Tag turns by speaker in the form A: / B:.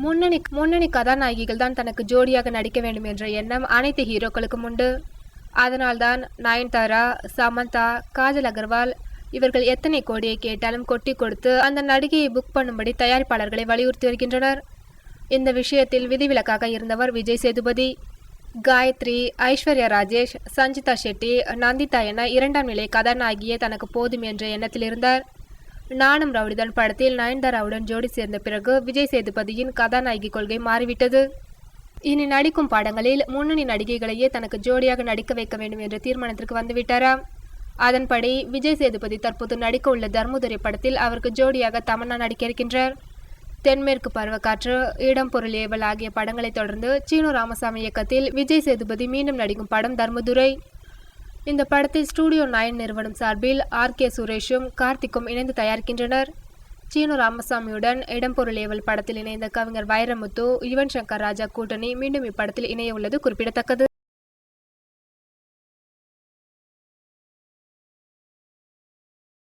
A: முன்னணி முன்னணி கதாநாயகிகள் தான் தனக்கு ஜோடியாக நடிக்க வேண்டும் என்ற எண்ணம் அனைத்து ஹீரோக்களுக்கும் உண்டு. அதனால்தான் நயன்தாரா, சமந்தா, காஜல் அகர்வால் இவர்கள் எத்தனை கோடியை கேட்டாலும் கொட்டி கொடுத்து அந்த நடிகையை புக் பண்ணும்படி தயாரிப்பாளர்களை வலியுறுத்தி வருகின்றனர். இந்த விஷயத்தில் விதிவிலக்காக இருந்தவர் விஜய் சேதுபதி. காயத்ரி, ஐஸ்வர்யா ராஜேஷ், சஞ்சிதா ஷெட்டி, நந்திதா என இரண்டாம் நிலை கதாநாயகியே தனக்கு போதும் என்ற எண்ணத்தில் இருந்தார். நானும் ரவுடிதான் படத்தில் நயன்தாராவுடன் ஜோடி சேர்ந்த பிறகு விஜய் சேதுபதியின் கதாநாயகி கொள்கை மாறிவிட்டது. இனி நடிக்கும் படங்களில் முன்னணி நடிகைகளையே தனக்கு ஜோடியாக நடிக்க வைக்க வேண்டும் என்ற தீர்மானத்திற்கு வந்துவிட்டாராம். அதன்படி விஜய் சேதுபதி தற்போது நடிக்க உள்ள தர்மதுரை படத்தில் அவருக்கு ஜோடியாக தமன்னா நடிக்க இருக்கின்றார். தென்மேற்கு பருவக்காற்று, இடம் பொருள் ஏவல் ஆகிய படங்களை தொடர்ந்து சீனு ராமசாமி இயக்கத்தில் விஜய் சேதுபதி மீண்டும் நடிக்கும் படம் தர்மதுரை. இந்த படத்தை ஸ்டூடியோ 9 நிறுவனம் சார்பில் ஆர்.கே. சுரேஷும் கார்த்திக்கும் இணைந்து தயாரிக்கின்றனர். சீனு ராமசாமியுடன் இடம்பொருள் ஏவல் படத்தில் இணைந்த கவிஞர் வைரமுத்து, யுவன் சங்கர் ராஜா கூட்டணி மீண்டும் இப்படத்தில் இணைய உள்ளது குறிப்பிடத்தக்கது.